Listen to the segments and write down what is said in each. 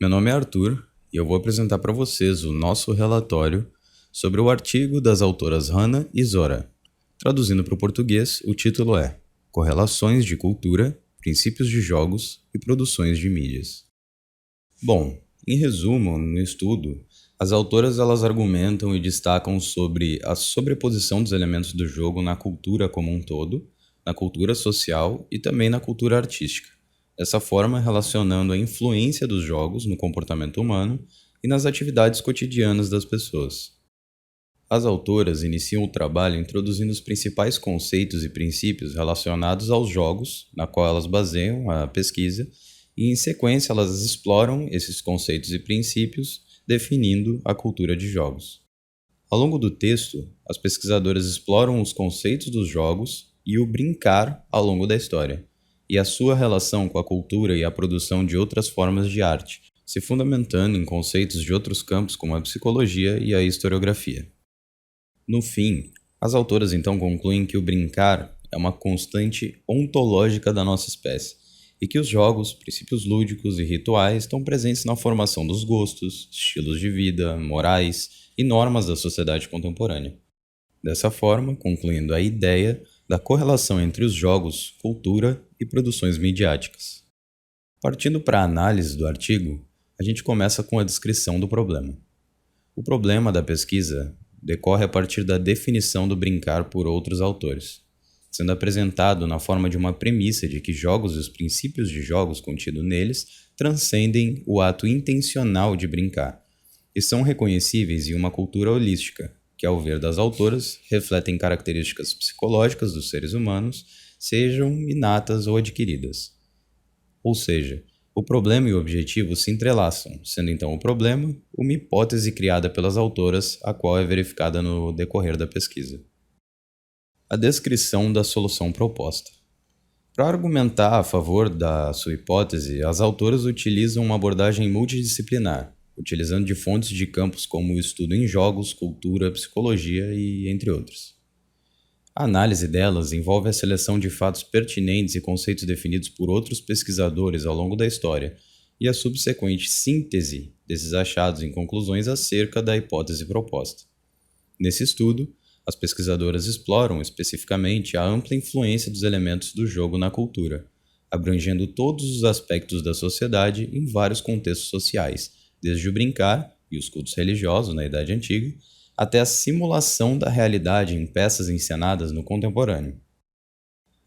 Meu nome é Arthur e eu vou apresentar para vocês o nosso relatório sobre o artigo das autoras Hannah e Zora. Traduzindo para o português, o título é Correlações de Cultura, Princípios de Jogos e Produções de Mídias. Bom, em resumo, no estudo, as autoras elas argumentam e destacam sobre a sobreposição dos elementos do jogo na cultura como um todo, na cultura social e também na cultura artística. Dessa forma, relacionando a influência dos jogos no comportamento humano e nas atividades cotidianas das pessoas. As autoras iniciam o trabalho introduzindo os principais conceitos e princípios relacionados aos jogos, na qual elas baseiam a pesquisa, e em sequência elas exploram esses conceitos e princípios, definindo a cultura de jogos. Ao longo do texto, as pesquisadoras exploram os conceitos dos jogos e o brincar ao longo da história, e a sua relação com a cultura e a produção de outras formas de arte, se fundamentando em conceitos de outros campos como a psicologia e a historiografia. No fim, as autoras então concluem que o brincar é uma constante ontológica da nossa espécie, e que os jogos, princípios lúdicos e rituais estão presentes na formação dos gostos, estilos de vida, morais e normas da sociedade contemporânea. Dessa forma, concluindo a ideia da correlação entre os jogos, cultura e produções midiáticas. Partindo para a análise do artigo, a gente começa com a descrição do problema. O problema da pesquisa decorre a partir da definição do brincar por outros autores, sendo apresentado na forma de uma premissa de que jogos e os princípios de jogos contidos neles transcendem o ato intencional de brincar e são reconhecíveis em uma cultura holística, que, ao ver das autoras, refletem características psicológicas dos seres humanos, sejam inatas ou adquiridas. Ou seja, o problema e o objetivo se entrelaçam, sendo então o problema uma hipótese criada pelas autoras, a qual é verificada no decorrer da pesquisa. A descrição da solução proposta. Para argumentar a favor da sua hipótese, as autoras utilizam uma abordagem multidisciplinar, utilizando de fontes de campos como o estudo em jogos, cultura, psicologia e entre outros. A análise delas envolve a seleção de fatos pertinentes e conceitos definidos por outros pesquisadores ao longo da história e a subsequente síntese desses achados em conclusões acerca da hipótese proposta. Nesse estudo, as pesquisadoras exploram especificamente a ampla influência dos elementos do jogo na cultura, abrangendo todos os aspectos da sociedade em vários contextos sociais, desde o brincar e os cultos religiosos na Idade Antiga, até a simulação da realidade em peças encenadas no contemporâneo.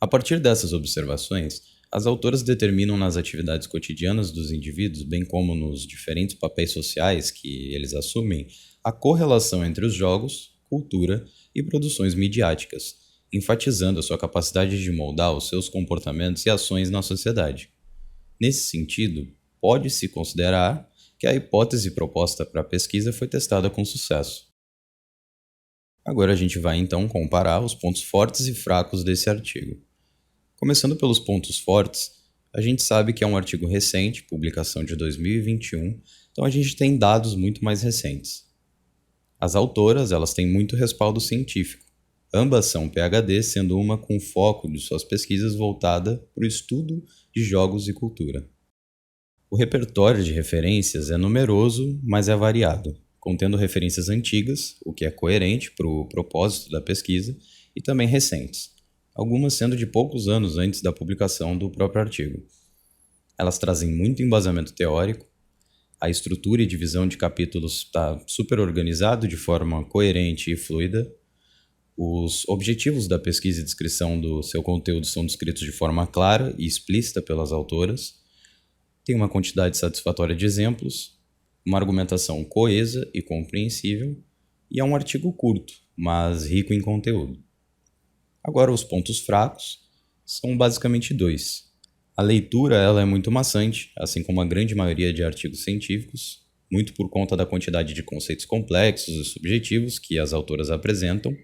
A partir dessas observações, as autoras determinam nas atividades cotidianas dos indivíduos, bem como nos diferentes papéis sociais que eles assumem, a correlação entre os jogos, cultura e produções midiáticas, enfatizando a sua capacidade de moldar os seus comportamentos e ações na sociedade. Nesse sentido, pode-se considerar que a hipótese proposta para a pesquisa foi testada com sucesso. Agora a gente vai então comparar os pontos fortes e fracos desse artigo. Começando pelos pontos fortes, a gente sabe que é um artigo recente, publicação de 2021, então a gente tem dados muito mais recentes. As autoras, elas têm muito respaldo científico. Ambas são PhD, sendo uma com foco de suas pesquisas voltada para o estudo de jogos e cultura. O repertório de referências é numeroso, mas é variado, contendo referências antigas, o que é coerente para o propósito da pesquisa, e também recentes, algumas sendo de poucos anos antes da publicação do próprio artigo. Elas trazem muito embasamento teórico, a estrutura e divisão de capítulos está super organizado de forma coerente e fluida. Os objetivos da pesquisa e descrição do seu conteúdo são descritos de forma clara e explícita pelas autoras. Tem uma quantidade satisfatória de exemplos, uma argumentação coesa e compreensível, e é um artigo curto, mas rico em conteúdo. Agora, os pontos fracos são basicamente dois. A leitura ela é muito maçante, assim como a grande maioria de artigos científicos, muito por conta da quantidade de conceitos complexos e subjetivos que as autoras apresentam.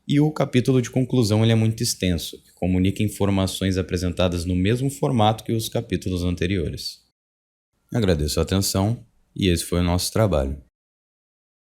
E o capítulo de conclusão ele é muito extenso, que comunica informações apresentadas no mesmo formato que os capítulos anteriores. Agradeço a atenção e esse foi o nosso trabalho.